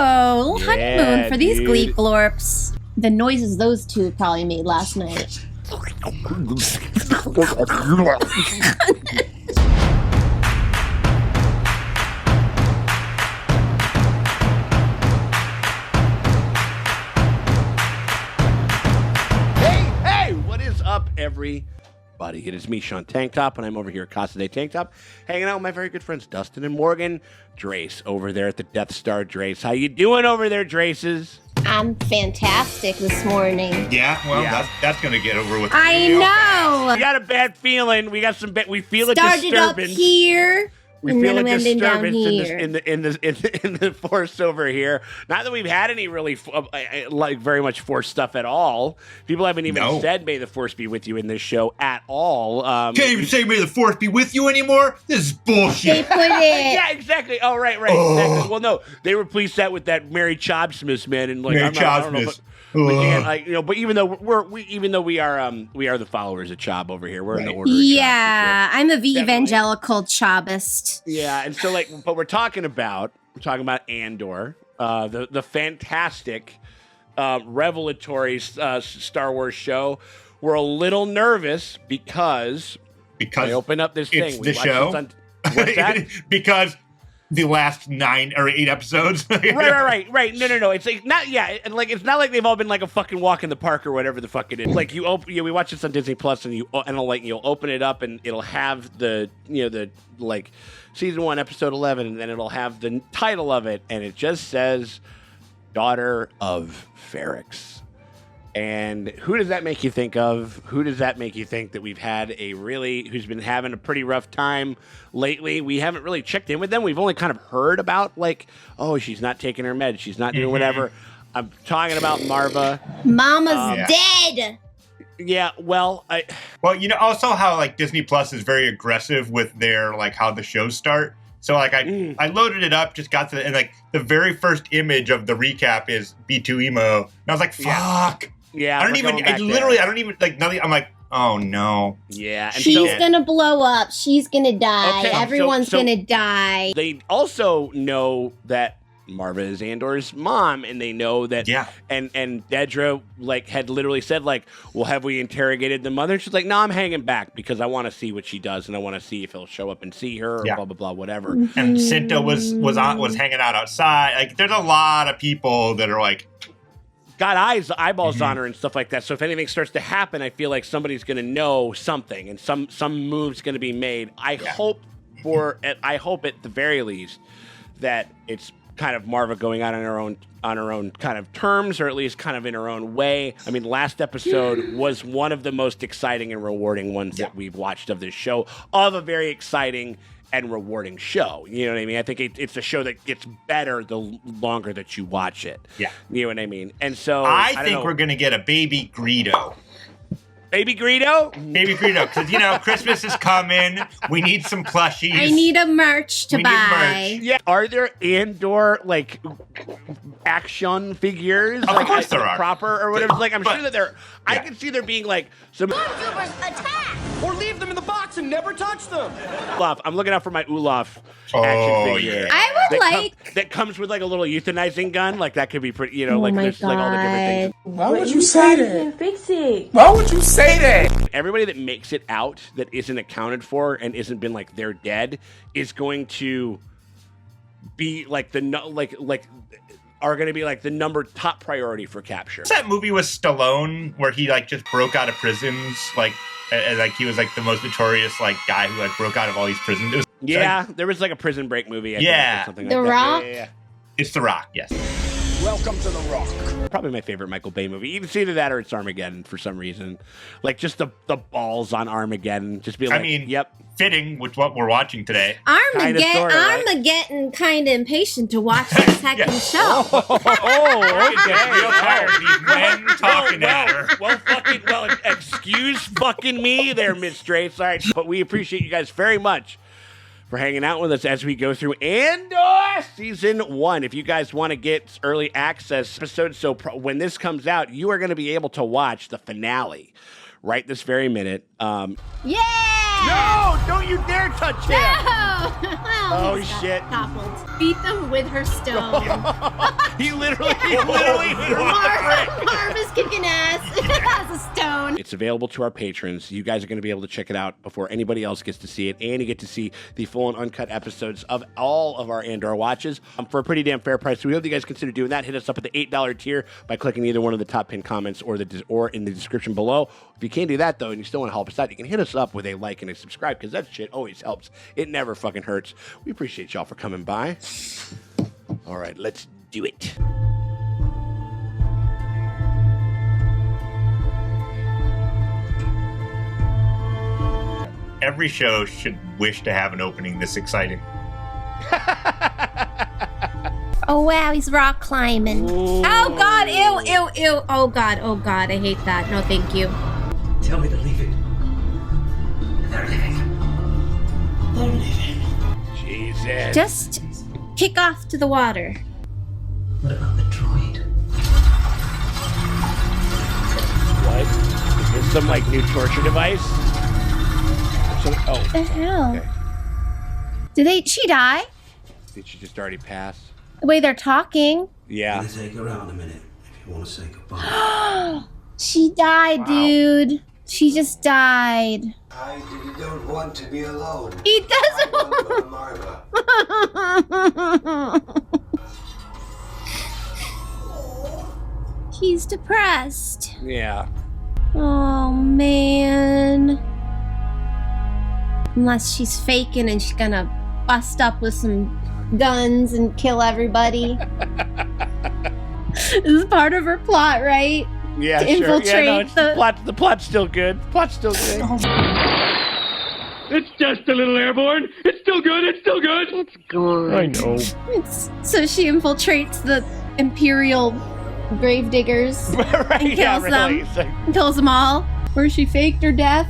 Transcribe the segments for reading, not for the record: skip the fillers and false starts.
Oh, a little honeymoon for these dude. glee glorps. The noises those two probably made last night. Hey, what is up, everybody? It is me, Sean Tank Top, and I'm over here at Casa de Tank Top, hanging out with my very good friends Dustin and Morgan. Drace over there at the Death Star. Drace, how you doing over there, Draces? I'm fantastic this morning. Yeah, well, that's going to get over with. I know. We got a bad feeling. We got some. We feel a Started up disturbance. here. We and feel then a I'm ending down disturbance here. in the force over here. Not that we've had any really very much force stuff at all. People haven't even said "May the Force be with you" in this show at all. Can't even say "May the Force be with you" anymore. This is bullshit. They put it. Yeah, exactly. Oh, right, exactly. Well, no, they replaced that with that Mary Chobb Smith, man, and like Mary I don't know, Chobb but even though we are the followers of Chobb over here, we're in the order. Yeah, I'm a Definitely. evangelical Chobbist. Yeah, and so but we're talking about Andor, the fantastic, revelatory Star Wars show. We're a little nervous because I open up this it's thing. The show. What's that? Because the last 9 or 8 episodes. Right. No. It's like not. Yeah, it's not like they've all been like a fucking walk in the park or whatever the fuck it is. Like we watch this on Disney Plus, and you'll open it up, and it'll have the season 1, episode 11, and then it'll have the title of it, and it just says "Daughter of Ferrix." And who does that make you think of? Who does that make you think that we've had who's been having a pretty rough time lately? We haven't really checked in with them. We've only kind of heard about she's not taking her meds. She's not doing whatever. I'm talking about Marva. Mama's dead. Yeah, well, also how Disney Plus is very aggressive with their how the shows start. So I loaded it up, just got to and the very first image of the recap is B2 emo. And I was like, fuck. Yeah, I don't even nothing. I'm like, oh no. Yeah. And She's gonna blow up. She's gonna die. Okay, Everyone's gonna die. They also know that Marva is Andor's mom, and they know that. Yeah. And Dedra had literally said well, have we interrogated the mother? And she's like, no, I'm hanging back because I want to see what she does, and I want to see if he'll show up and see her, or blah blah blah, whatever. And Cinta was hanging out outside. There's a lot of people that are got eyeballs on her and stuff like that. So if anything starts to happen, I feel like somebody's going to know something, and some move's going to be made. I hope at the very least that it's kind of Marva going out on her own kind of terms, or at least kind of in her own way. I mean, last episode was one of the most exciting and rewarding ones that we've watched of this show, of a very exciting and rewarding show. You know what I mean? I think it's a show that gets better the longer that you watch it. Yeah. You know what I mean? And so I think we're going to get a baby Greedo. Baby Greedo? Baby Greedo, because, Christmas is coming. We need some plushies. I need a merch to buy. Yeah. Are there Andor, action figures? Of course there are. Proper or whatever. I'm sure that there... I can see there being, some... Stormtroopers attack! Or leave them in the box and never touch them. I'm looking out for my Olaf action figure. Yeah. I would that comes with, a little euthanizing gun. That could be pretty, Oh my there's, all the different things. Why would you say that? Fix it. Why would you say that? Everybody that makes it out that isn't accounted for and isn't been they're dead is going to be are going to be the number top priority for capture. What's that movie with Stallone where he just broke out of prisons he was the most notorious guy who broke out of all these prisons? It was, there was a prison break movie. I think, or something The like Rock? That. Yeah. It's The Rock, yes. Welcome to the Rock. Probably my favorite Michael Bay movie. It's either that or it's Armageddon for some reason. Just the balls on Armageddon. Just be yep. Fitting with what we're watching today. I'm getting kind of impatient to watch the second show. Real tired of these men talking at her. Excuse fucking me there, Miss Drace. All right, but we appreciate you guys very much for hanging out with us as we go through Andor Season 1. If you guys want to get early access episodes, when this comes out, you are going to be able to watch the finale right this very minute. Yeah! No! Don't you dare touch him! No! Oh, He's got shit. Toppled. Beat them with her stone. He literally hit her. Marva's kicking ass. Has a stone. It's available to our patrons. You guys are going to be able to check it out before anybody else gets to see it, and you get to see the full and uncut episodes of all of our Andor watches for a pretty damn fair price. So we hope you guys consider doing that. Hit us up at the $8 tier by clicking either one of the top pinned comments or in the description below. If you can't do that, though, and you still want to help us out, you can hit us up with a like and a subscribe, because that shit always helps. It never fucking hurts. We appreciate y'all for coming by. All right, let's do it. Every show should wish to have an opening this exciting. Oh, wow, he's rock climbing. Ooh. Oh, God, ew, ew, ew. Oh, God, I hate that. No, thank you. Tell me to leave it. They're leaving. They're leaving. Jesus. Just kick off to the water. What about the droid? What? Is this some, like, new torture device? What the hell? Okay. She die? Did she just already pass? The way they're talking. Yeah. Take her out in a minute if you want to say goodbye. She died, dude. She just died. I don't want to be alone. He doesn't want Marva. He's depressed. Yeah. Oh, man. Unless she's faking and she's gonna bust up with some guns and kill everybody. This is part of her plot, right? Yeah, To sure. infiltrate Yeah, no, the plot's still good. Plot's still good. It's just a little airborne. It's still good. It's still good. It's good. I know. So she infiltrates the Imperial gravediggers Right, and kills them. It's like, And kills them all. Where she faked her death.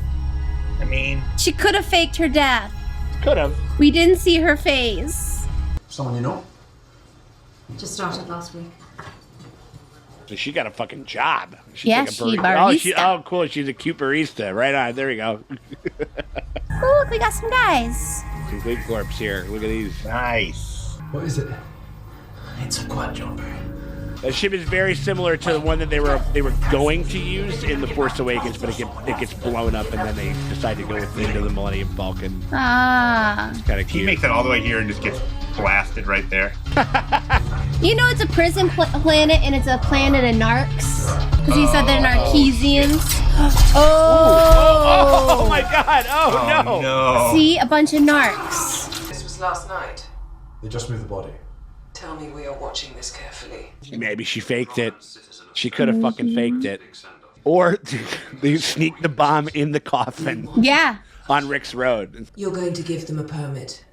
I mean, She could have faked her death. could have. We didn't see her face. Someone you know? Just started last week. So she got a fucking job. She's Yeah, like a she barista. barista. Oh, cool. She's a cute barista. Right on. There we go. Oh, look, we got some guys. Some big corpse here. Look at these. nice. What is it? It's a quad jumper. That ship is very similar to the one that they were going to use in The Force Awakens, but it gets blown up, and then they decide to go with into the Millennium Falcon. Ah. It's kind of He cute. makes it all the way here and just gets blasted right there. You know it's a prison planet and it's a planet of narcs? Because he said they're Narkeesians. Oh my God! Oh, no! No. See? A bunch of narcs. This was last night. They just moved the body. Tell me we are watching this carefully. Maybe she faked it. She could have fucking faked it, or they sneak the bomb in the coffin Yeah. on Rick's Road. You're going to give them a permit.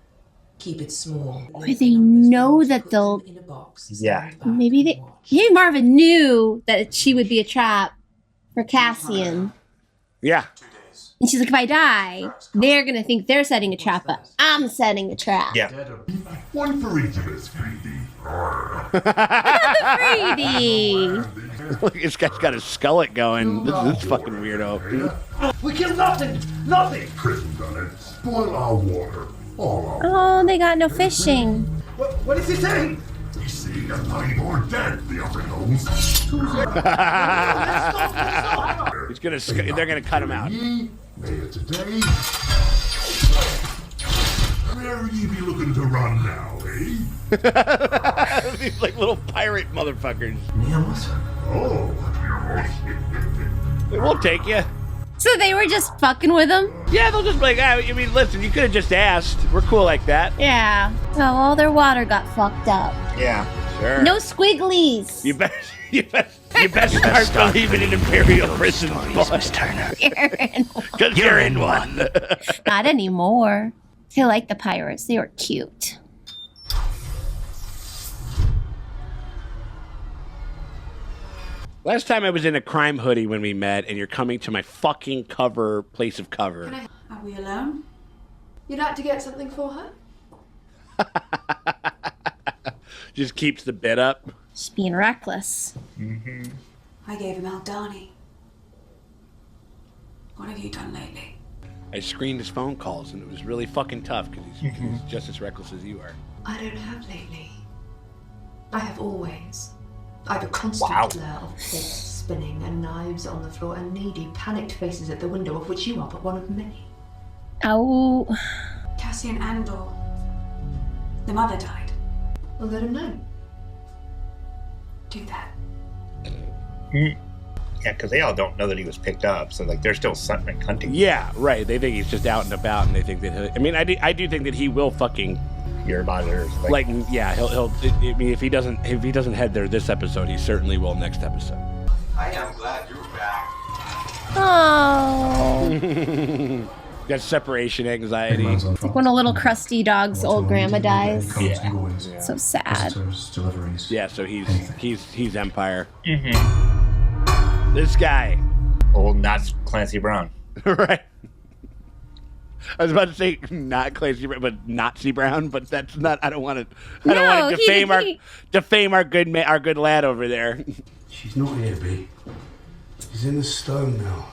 Keep it small. Or they know that they'll... In a box. Yeah. Maybe Marva knew that she would be a trap for Cassian. Yeah. And she's like, if I die, they're going to think they're setting a trap, but I'm setting a trap. Yeah. One for each of us, Greedy. Brady. Look, this guy's got a skullet going. This fucking weirdo. We killed nothing! Nothing! Prison done it. Spoil our water. All our Oh, they got no fishing. What is he saying? We see a tiny or dead, the upper nose. He's gonna. They're gonna cut him out. Ye, may it today. Where ye be looking to run now, eh? These like little pirate motherfuckers. Oh, We'll take you. So they were just fucking with him? Yeah, they'll just be like, I mean, listen, you could have just asked. We're cool like that. Yeah. Well, all their water got fucked up. Yeah. Sure. No squigglies. You best start believing in Imperial prisons, boss. Turner. Because you're in one. Not anymore. I like the pirates. They were cute. Last time I was in a crime hoodie when we met, and you're coming to my fucking place of cover. Are we alone? You'd like to get something for her? Just keeps the bit up. Just being reckless. I gave him Aldani. What have you done lately? I screened his phone calls, and it was really fucking tough because he's just as reckless as you are. I don't have lately. I have always. I have a constant blur of plates spinning and knives on the floor and needy, panicked faces at the window, of which you are but one of many. Oh. Cassian Andor. The mother died. Well, let him know. Do that. Yeah, because they all don't know that he was picked up, so like they're still hunting. Yeah, right. They think he's just out and about, and they think that. I mean, I do think that he will fucking hear about it. Like, yeah, he'll. I mean, if he doesn't head there this episode, he certainly will next episode. I am glad you're back. Oh. Got separation anxiety. It's like when a little crusty dog's old grandma dies. Yeah. So sad. Yeah, so he's Empire. This guy. Old not Clancy Brown. Right. I was about to say not Clancy Brown, but Nazi Brown, but that's not. I don't want to defame our good lad over there. She's not here, B. She's in the stone now.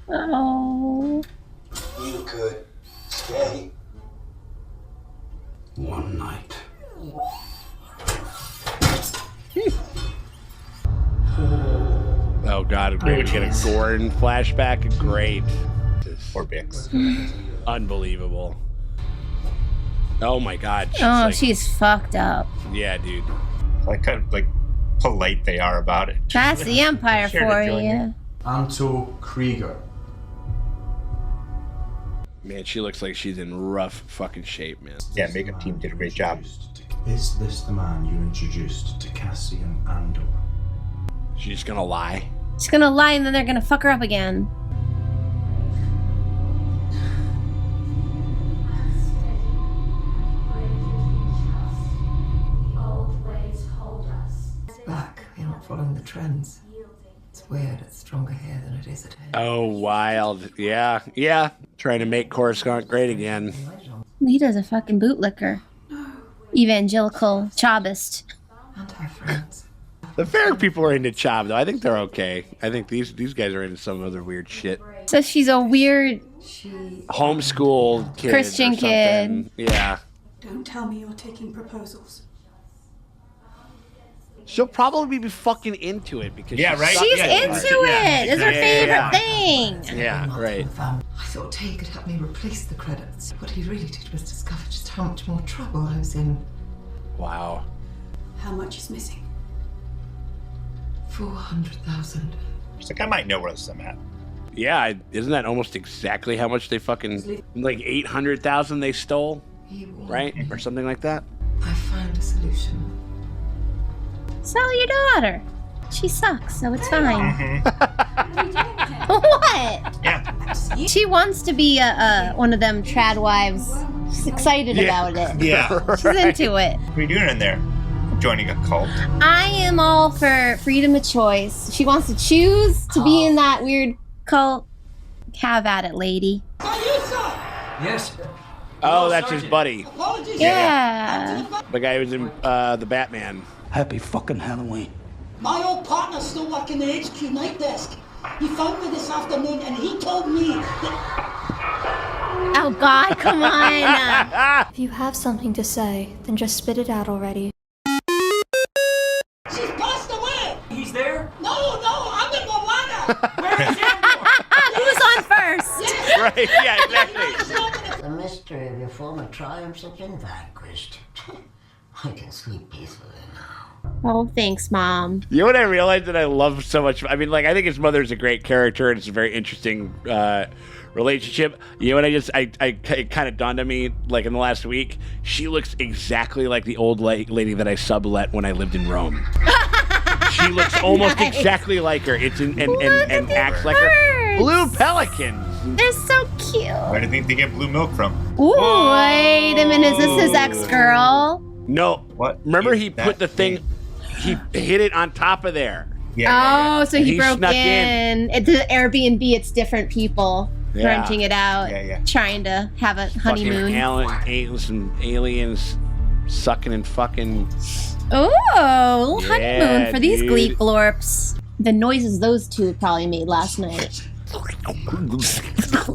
Oh. You could stay. One night. Oh God, great! We get a Gordon flashback. Great. Or Bix. Unbelievable. Oh my God. She's fucked up. Yeah, dude. Like kind of like polite they are about it. That's the Empire for you. Andor Krieger. Man, she looks like she's in rough fucking shape, man. Yeah, Makeup team did a great job. Is this the man you introduced to Cassian Andor? She's just gonna lie. She's gonna lie and then they're gonna fuck her up again. Back, you're not following the trends. It's weird, it's stronger here than it is at home. Oh, wild. Yeah. Trying to make Coruscant great again. Leda's a fucking bootlicker. Evangelical Chobbist. And her friends. The fair people are into Chobb, though. I think they're okay. I think these guys are into some other weird shit. So she's a weird Homeschool kid. Christian kid. Yeah. Don't tell me you're taking proposals. She'll probably be fucking into it because she's into it. It's her favorite thing. Yeah, right. I thought Tay could help me replace the credits. What he really did was discover just how much more trouble I was in. Wow. How much is missing? 400,000. She's like, I might know where I'm at. Yeah, isn't that almost exactly how much they fucking, like 800,000 they stole? Right? Or something like that? I found a solution. Sell your daughter. She sucks, so it's fine. What? Yeah. She wants to be one of them trad wives. She's excited about it. Yeah. She's into it. What are you doing in there? Joining a cult? I am all for freedom of choice. She wants to choose to be in that weird cult. Have at it, lady. Yes. Oh, that's his buddy. Yeah. The guy who was in the Batman. Happy fucking Halloween. My old partner's still working the HQ night desk. He phoned me this afternoon and he told me that... Oh God, come on. If you have something to say, then just spit it out already. She's passed away! He's there? No, I'm in Moana! Where is Andor? Who's on first? Right, yeah, exactly. The mystery of your former triumphs has been vanquished. I can sleep peacefully now. Oh, thanks, Mom. You know what I realized that I love so much? I mean, like, I think his mother's a great character and it's a very interesting relationship. You know what it kind of dawned on me, like, in the last week? She looks exactly like the old lady that I sublet when I lived in Rome. She looks almost exactly like her. It's and acts like her. Blue pelicans. They're so cute. Where do you think they get blue milk from? Ooh, wait a minute. Is this his ex-girl? No. What? Remember he put the thing, he hit it on top of there. Yeah. Oh, so he broke snuck in. It's an Airbnb. It's different people renting it out, trying to have a honeymoon. Some aliens sucking and fucking. Oh, a little honeymoon for these glee glorps. The noises those two probably made last night.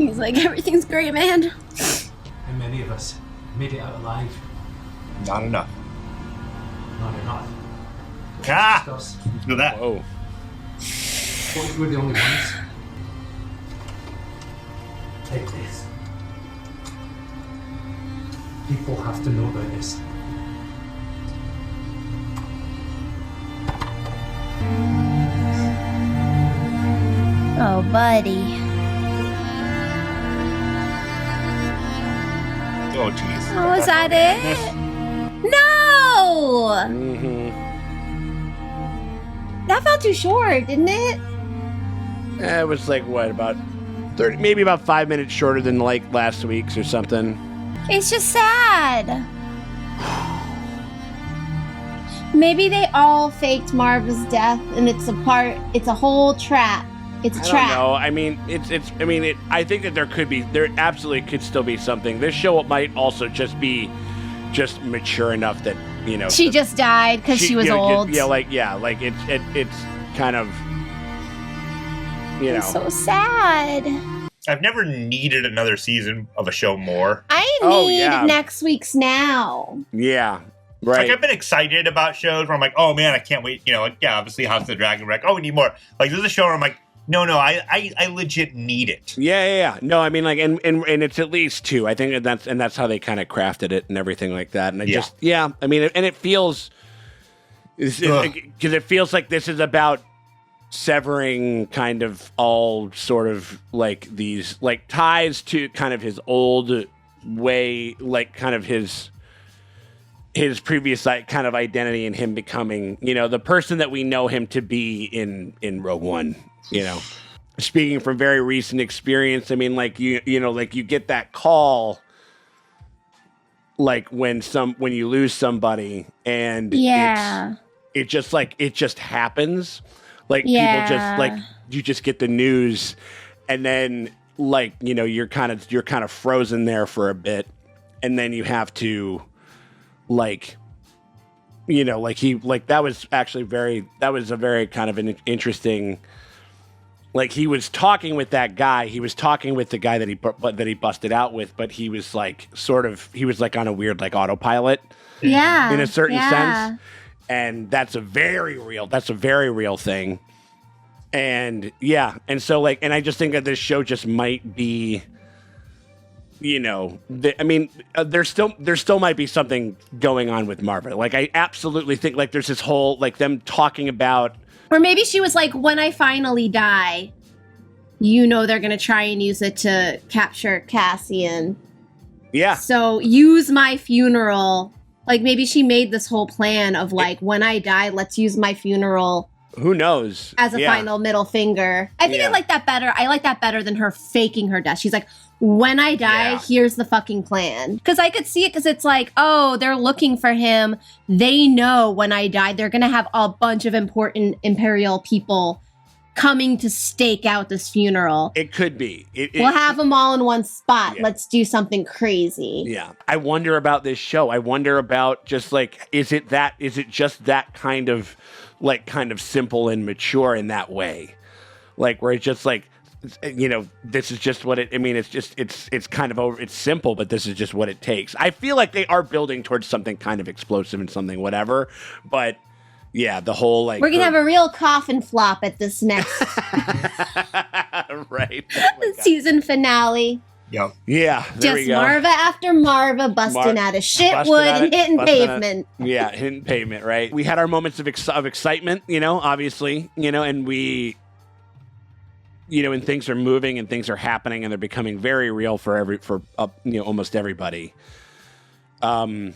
He's like, everything's great, man. And many of us made it out alive. Not enough. Not enough. Ah! Us. Let's do that. Whoa. What if we're the only ones? Take this. People have to know about this. Oh, buddy. Oh, jeez. Oh, is that it? No! Mm-hmm. That felt too short, didn't it? It was like, what, about 30, maybe about 5 minutes shorter than like last week's or something. It's just sad. Maybe they all faked Marva's death and it's a whole trap. It's a trap. I don't know. I mean, I think that there absolutely could still be something. This show might also just be mature enough that, you know. She just died because she was old. It's kind of, you know. It's so sad. I've never needed another season of a show more. I need next week's now. Yeah. Right. Like, I've been excited about shows where I'm like, oh man, I can't wait. You know, like, yeah, obviously House of the Dragon. We're like, oh, we need more. Like, there's a show where I'm like, no, I legit need it. Yeah. No, I mean, like, and it's at least 2. I think that's how they kind of crafted it and everything like that. And I mean, and it feels, because it feels like this is about severing kind of all sort of like these like ties to kind of his old way, like kind of his previous kind of identity and him becoming, you know, the person that we know him to be in Rogue One. You know, speaking from very recent experience, I mean, like you know, like you get that call, like when you lose somebody, and it just happens, like people just like you just get the news, and then like you know you're kind of frozen there for a bit, and then you have to like. You know, like that was a very kind of an interesting. Like he was talking with that guy. He was talking with the guy that he busted out with, but he was like on a weird like autopilot. Yeah. In a certain sense. And that's a very real thing. And yeah, and so like, and I just think that this show just might be, you know, there still might be something going on with Marva. Like I absolutely think like there's this whole like them talking about. Or maybe she was like, when I finally die, you know they're going to try and use it to capture Cassian. Yeah. So use my funeral. Like maybe she made this whole plan of like, when I die, let's use my funeral. Who knows? As a final middle finger. I think I like that better. I like that better than her faking her death. She's like, when I die, here's the fucking plan. Because I could see it because it's like, oh, they're looking for him. They know when I die, they're going to have a bunch of important Imperial people coming to stake out this funeral. It could be. We'll have them all in one spot. Yeah. Let's do something crazy. Yeah. I wonder about this show. I wonder about just like, is it just that kind of simple and mature in that way? Like where it's just like, you know, this is just what it's kind of over. It's simple, but this is just what it takes. I feel like they are building towards something kind of explosive and something whatever. But yeah, the whole like we're gonna have a real coffin flop at this next right season finale. Yep. Yeah. There just Marva after Marva busting out of shit wood and hitting pavement. Hitting pavement. Right. We had our moments of excitement. You know, obviously. You know, and we. You know, and things are moving and things are happening and they're becoming very real for almost everybody. You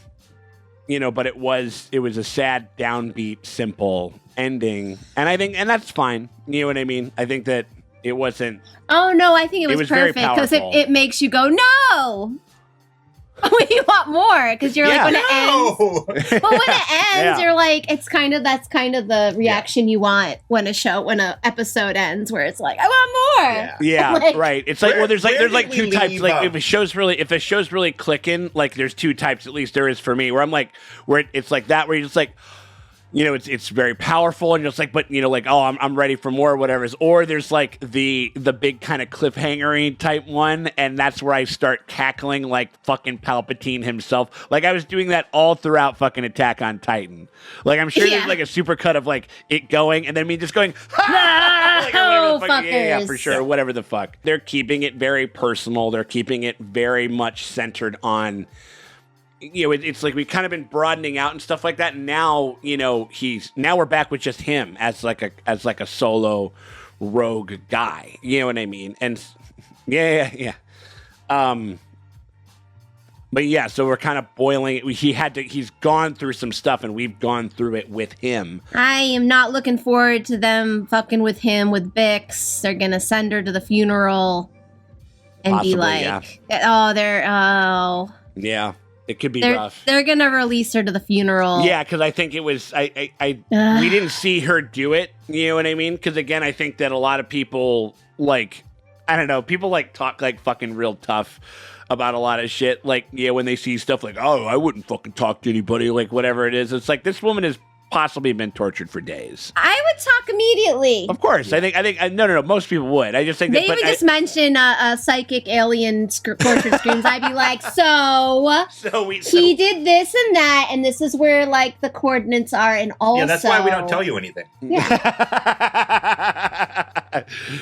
know, but it was a sad, downbeat, simple ending, and that's fine. You know what I mean? I think that it wasn't. Oh no, I think it was perfect because it makes you go no. We want more because you're like when it ends. But when it ends, you're like that's kind of the reaction you want when a episode ends, where it's like I want more. Yeah, like, right. It's like there's two types. Like if a show's really clicking, like there's two types at least there is for me. Where I'm like it's like that where you're just like. you know, it's very powerful, and it's like, but you know, like, oh, I'm ready for more, or whatever. Or there's like the big kind of cliffhanger-y type one, and that's where I start cackling like fucking Palpatine himself. Like I was doing that all throughout fucking Attack on Titan. Like I'm sure there's like a super cut of like it going, and then me just going, like, yeah, for sure, whatever the fuck. They're keeping it very personal. They're keeping it very much centered on. You know, it's like we've kind of been broadening out and stuff like that. And now, you know, now we're back with just him as like a solo rogue guy. You know what I mean? And yeah. But yeah, so we're kind of boiling. He's gone through some stuff, and we've gone through it with him. I am not looking forward to them fucking with him with Bix. They're gonna send her to the funeral and be like, yeah. It could be rough. They're gonna release her to the funeral. Yeah, because I think it was we didn't see her do it. You know what I mean? Because again, I think that a lot of people like, I don't know, people like talk like fucking real tough about a lot of shit. Like, yeah, when they see stuff like, oh, I wouldn't fucking talk to anybody, like whatever it is. It's like this woman has possibly been tortured for days. I would talk immediately. Of course, I think no. Most people would. I just think they would just mention a psychic alien torture screams. I'd be like, so he did this and that, and this is where like the coordinates are, and also yeah, that's why we don't tell you anything. Yeah,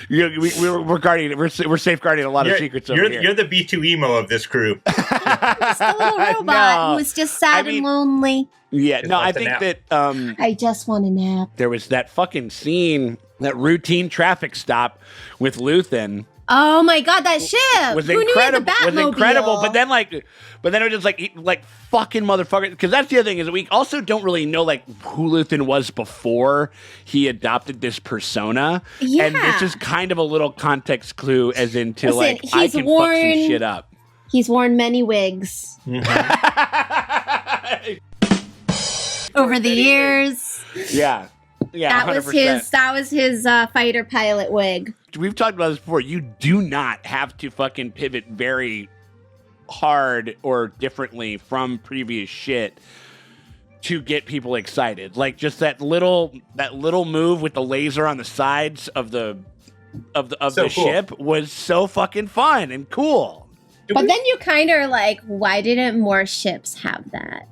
we're safeguarding a lot of secrets over here. You're the B2 emo of this crew. Just a little robot who was just sad and lonely. Yeah, no, I think that I just want a nap. There was that fucking scene, that routine traffic stop with Luthen. Oh my god, that ship was incredible. But then it was just like fucking motherfucker. Because that's the other thing is that we also don't really know like who Luthen was before he adopted this persona. Yeah. And this is kind of a little context clue as into I can fuck some shit up. He's worn many wigs. Over the years. Yeah. That 100%. was his fighter pilot wig. We've talked about this before. You do not have to fucking pivot very hard or differently from previous shit to get people excited. Like just that little move with the laser on the sides of the ship was so fucking fun and cool. But then you kind of are like, why didn't more ships have that?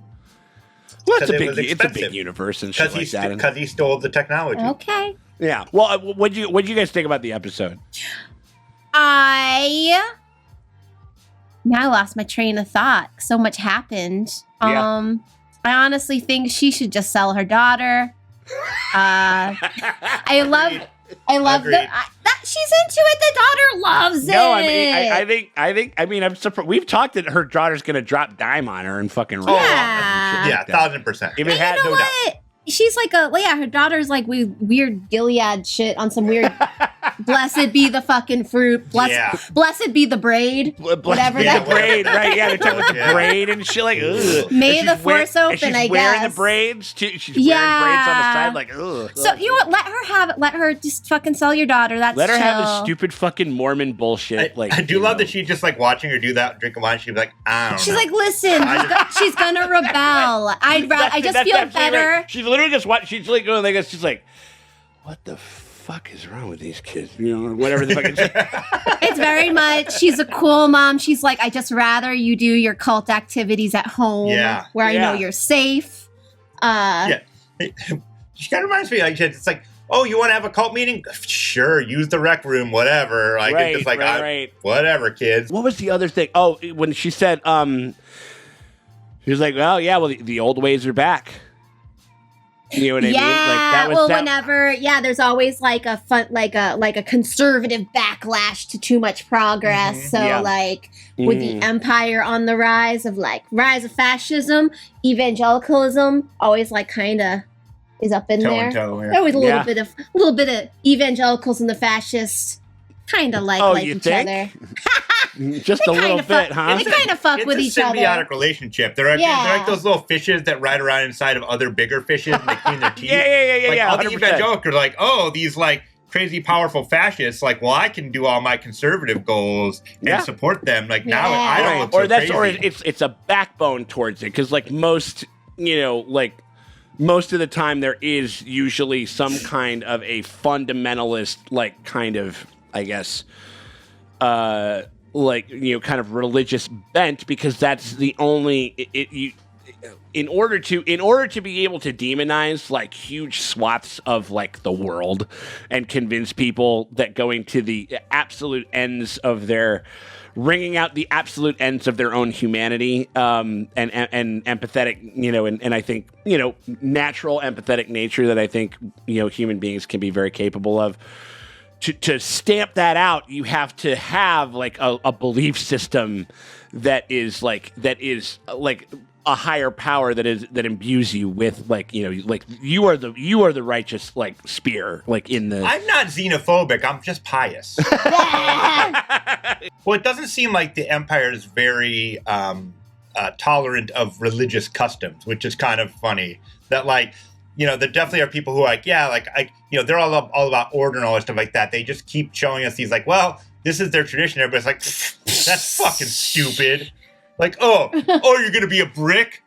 Well, it's a big universe and shit like that. Because he stole the technology. Okay. Yeah. Well, what'd you guys think about the episode? Now I lost my train of thought. So much happened. Yeah. I honestly think she should just sell her daughter. I love that she's into it. The daughter loves it. No, I mean, I'm surprised. We've talked that her daughter's gonna drop dime on her and fucking roll. Yeah, 1000%. If it had no doubt. She's like her daughter's like weird Gilead shit on some weird blessed be the fucking fruit. Blessed be the braid. Whatever that braid, right? Yeah, they're talking about the braid and shit like, ugh. May the force open, I guess. She's wearing the braids too. She's wearing braids on the side, like, ugh. So you know what? Let her have it. Let her just fucking sell your daughter. Let her have this stupid fucking Mormon bullshit. I do love that she's just like watching her do that, drinking wine. She's like, I don't know. She's like, listen, she's gonna rebel. I just feel better. Right. She's literally just watching. She's like going like this. She's like, what the fuck is wrong with these kids? You know, whatever the fuck it's very much, she's a cool mom. She's like, I just rather you do your cult activities at home where I know you're safe. She kind of reminds me, like, it's like, oh, you want to have a cult meeting? Sure, use the rec room, whatever. Like, it's just like, whatever, kids. What was the other thing? Oh, when she said, she was like, well, the old ways are back. You know what I mean? Like that was whenever, there's always like a fun, like a conservative backlash to too much progress. Mm-hmm. So with the empire on the rise of fascism, evangelicalism always like kind of is up in there. Always a little bit of evangelicals and the fascists kind of like each other. Just a little bit, huh? They kind of fuck with each other. It's a symbiotic relationship. They're like those little fishes that ride around inside of other bigger fishes and they clean their teeth. Yeah. All the evangelicals are like, oh, these like crazy powerful fascists. Like, well, I can do all my conservative goals and support them. Like now, I don't look so crazy. Or it's a backbone towards it because like most, most of the time there is usually some kind of a fundamentalist, like, kind of, I guess, like, you know, kind of religious bent, because that's the only in order to be able to demonize like huge swaths of like the world and convince people that going to the absolute ends of their wringing out the absolute ends of their own humanity, and empathetic, you know, and I think, you know, natural empathetic nature that I think, you know, human beings can be very capable of. To stamp that out, you have to have like a belief system that is like a higher power that imbues you with, like, you know, like you are the righteous, like, spear, like in the. I'm not xenophobic. I'm just pious. Well, it doesn't seem like the Empire is very tolerant of religious customs, which is kind of funny. That, like, you know, there definitely are people who are like, yeah, like, you know, they're all about order and all that stuff like that. They just keep showing us these, like, well, this is their tradition. Everybody's like, that's fucking stupid. Like, oh, you're going to be a brick?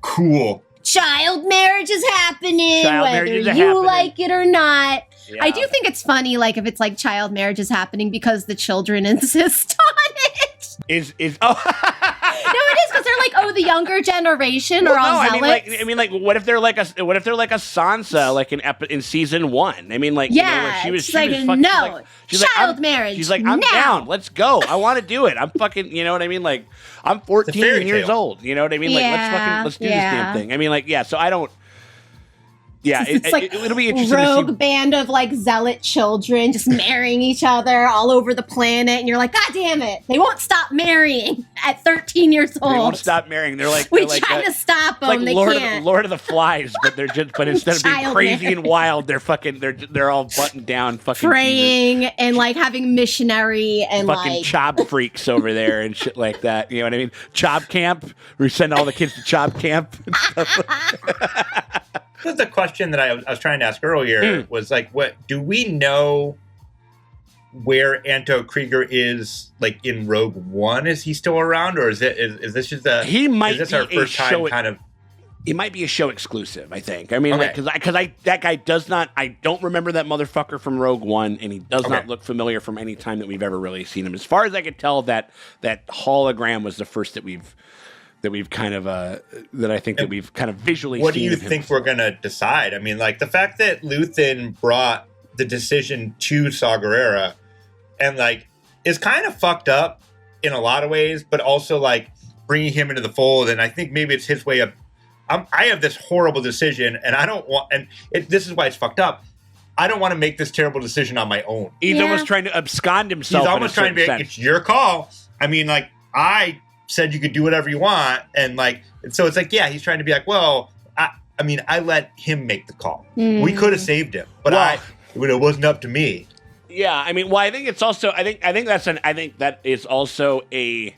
Cool. Child marriage is happening, whether you like it or not. Yeah. I do think it's funny, like, if it's like child marriage is happening because the children insist on it. No, it is, because they're like, oh, the younger generation are all zealots. I mean, like, what if they're like a Sansa, like in season 1? I mean, like, yeah, you know, she's like, no, child marriage. She's like, I'm down. Let's go. I want to do it. I'm fucking, you know what I mean? Like, I'm 14 years old. You know what I mean? Yeah, let's do this damn thing. I mean, like, yeah. So I don't. Yeah, it's like it'll be interesting. Rogue to see. Band of like zealot children just marrying each other all over the planet, and you're like, God damn it! They won't stop marrying at 13 years old. They won't stop marrying. They're like we're trying to stop them. Like they can't. Lord of the Flies, but they're just instead of being crazy and wild, they're all buttoned down, fucking praying Jesus. And like having missionary and fucking like Chobb freaks over there and shit like that. You know what I mean? Chobb camp. We send all the kids to Chobb camp. This is the question that I was trying to ask earlier. Was like, what do we know where Anto Krieger is, like, in Rogue One? Is he still around, or is this just a? He might. Is this be our first time? Kind of. It might be a show exclusive. I think. I mean, okay. because that guy does not. I don't remember that motherfucker from Rogue One, and he does not look familiar from any time that we've ever really seen him. As far as I could tell, that hologram was the first that we've kind of that I think that we've kind of visually what seen. What do you think we're going to decide? I mean, like, the fact that Luthen brought the decision to Saw Gerrera and, like, is kind of fucked up in a lot of ways, but also, like, bringing him into the fold, and I think maybe it's his way of I have this horrible decision, and I don't want, and this is why it's fucked up. I don't want to make this terrible decision on my own. He's almost trying to abscond himself. He's almost trying to be, it's your call. I mean, like, I said you could do whatever you want, and like, so it's like, yeah, he's trying to be like, well, I mean, I let him make the call. We could have saved him, but it wasn't up to me. Yeah, I mean, well, I think it's also, I think that is also a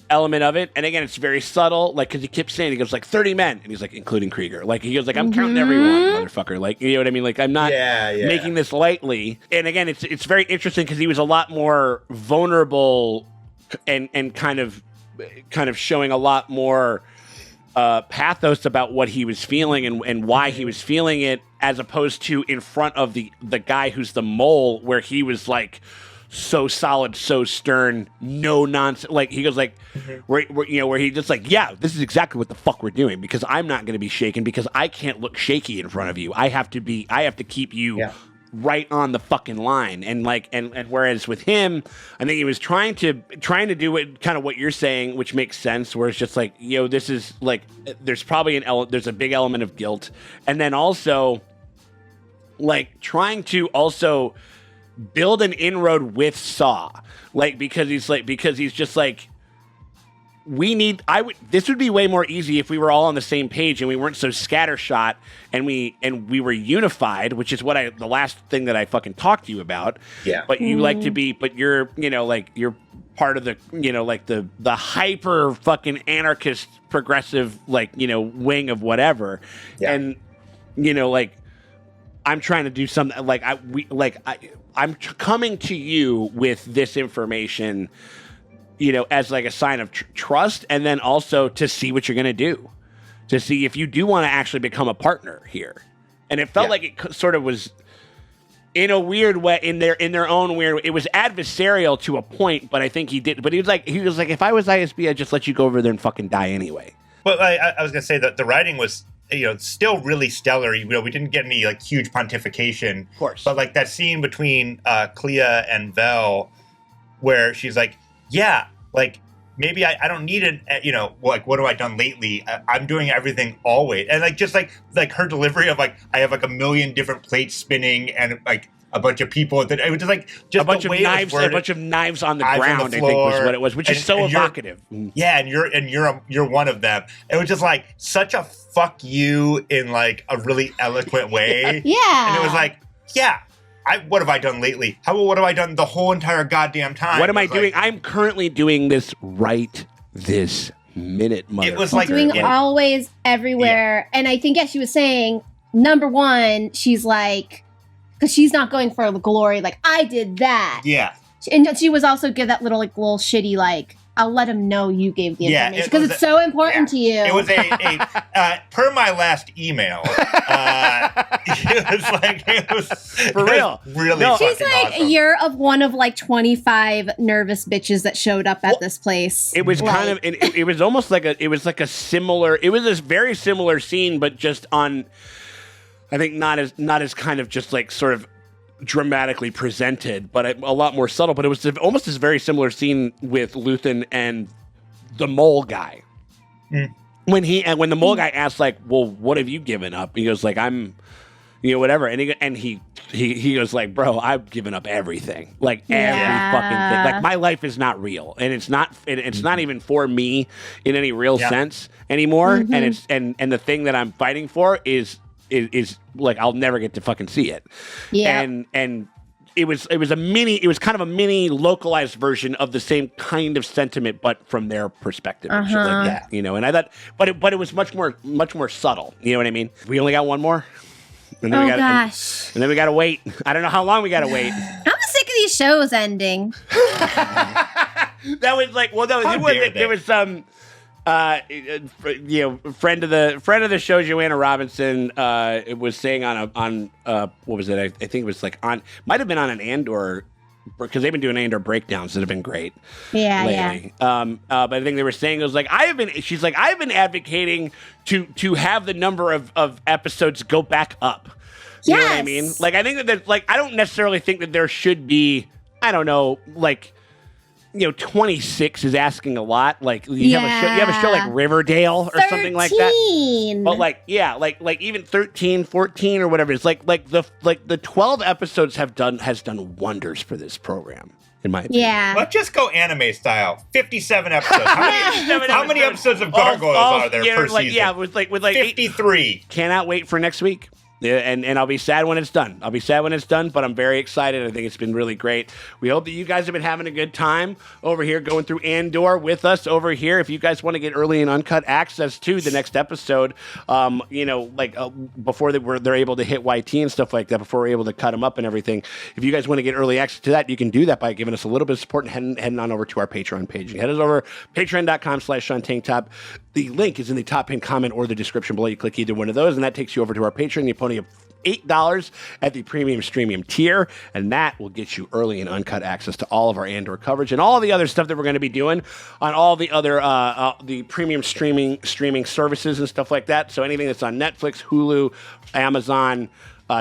element of it, and again, it's very subtle, like, because he keeps saying, he goes like 30 men, and he's like, including Krieger, like, he goes like, I'm counting everyone, motherfucker, like, you know what I mean, like, I'm not making this lightly. And again, it's very interesting because he was a lot more vulnerable and kind of showing a lot more pathos about what he was feeling and why he was feeling it, as opposed to in front of the guy who's the mole, where he was like so solid, so stern, no nonsense. Like, he goes like, where he just like, yeah, this is exactly what the fuck we're doing, because I'm not going to be shaken, because I can't look shaky in front of you. I have to keep you right on the fucking line. And like, and whereas with him, I think he was trying to do it, kind of what you're saying, which makes sense, where it's just like, this is like, there's probably there's a big element of guilt, and then also like trying to also build an inroad with Saw, like, because he's just like, this would be way more easy if we were all on the same page and we weren't so scattershot, and we were unified, which is what the last thing that I fucking talked to you about. Yeah. But you like to be, but you're, like, you're part of the, like the hyper fucking anarchist progressive, like, wing of whatever. Yeah. And, like, I'm trying to do something, like, I'm coming to you with this information, as like a sign of trust, and then also to see what you're going to do, to see if you do want to actually become a partner here. And it felt like it sort of was in a weird way, in their own weird way. It was adversarial to a point, but I think he did. But he was like, if I was ISB, I'd just let you go over there and fucking die anyway. Well, I was gonna say that the writing was, still really stellar. We didn't get any like huge pontification, of course. But like that scene between Clea and Vel, where she's like, yeah, like maybe I don't need it. Like what have I done lately? I'm doing everything always, and like just like her delivery of like I have like a million different plates spinning and like a bunch of people. That it was just like a bunch of knives on the ground. I think was what it was, which is so evocative. Yeah, and you're one of them. It was just like such a fuck you in like a really eloquent way. Yeah, and it was like, yeah. What have I done lately? What have I done the whole entire goddamn time? What am I doing? I'm currently doing this right this minute, mother. It was like doing always everywhere. Yeah. And I think, she was saying, number one, she's like, because she's not going for the glory, like, I did that. Yeah. And she was also give that little shitty, like, I'll let him know you gave the information because it's so important to you. It was a per my last email. It was for real. Really, she's like, awesome. You're of one of like 25 nervous bitches that showed up at this place. It was kind of. It was almost like a. It was like a similar. It was this very similar scene, but just on. I think not as kind of just like sort of dramatically presented, but a lot more subtle. But it was almost this very similar scene with Luthen and the mole guy. When the mole guy asked, like, well, what have you given up? He goes like, I'm, whatever. And he goes like, bro, I've given up everything, like every fucking thing. Like my life is not real, and it's not even for me in any real sense anymore. Mm-hmm. And the thing that I'm fighting for is like I'll never get to fucking see it. Yeah. And it was kind of a mini localized version of the same kind of sentiment, but from their perspective and shit like that. And I thought, but it was much more subtle. You know what I mean? We only got one more. And then gosh. And then we gotta wait. I don't know how long we gotta wait. I'm sick of these shows ending. That was like, well, there was some. Friend of the show, Joanna Robinson, was saying on what was it? I think it was like might have been on an Andor, because they've been doing Andor breakdowns that have been great. Yeah, lately. Yeah. But I think they were saying, it was like, I've been advocating to have the number of episodes go back up. You know what I mean? Like, I think that I don't necessarily think that there should be, I don't know, like, 26 is asking a lot. Like you have a show like Riverdale or 13. Something like that. But like even 13, 14 or whatever. It's like the 12 episodes has done wonders for this program. In my opinion. Yeah. Let's just go anime style. 57 episodes. How many episodes of Gargoyles are there per season? Yeah, with 53. Cannot wait for next week. Yeah, and I'll be sad when it's done. But I'm very excited. I think it's been really great. We hope that you guys have been having a good time over here going through Andor with us over here. If you guys want to get early and uncut access to the next episode, before they're able to hit YT and stuff like that, before we're able to cut them up and everything, if you guys want to get early access to that, you can do that by giving us a little bit of support and heading on over to our Patreon page. You head us over patreon.com/SeanTankTop. The link is in the top pinned comment or the description below. You click either one of those, and that takes you over to our Patreon. You pony up $8 at the premium streamium tier, and that will get you early and uncut access to all of our Andor coverage and all the other stuff that we're going to be doing on all the other the premium streaming services and stuff like that. So anything that's on Netflix, Hulu, Amazon,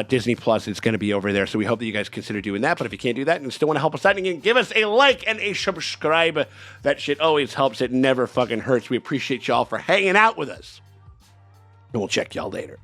Disney Plus, it's going to be over there. So we hope that you guys consider doing that. But if you can't do that and still want to help us out, you can give us a like and a subscribe. That shit always helps. It never fucking hurts. We appreciate y'all for hanging out with us. And we'll check y'all later.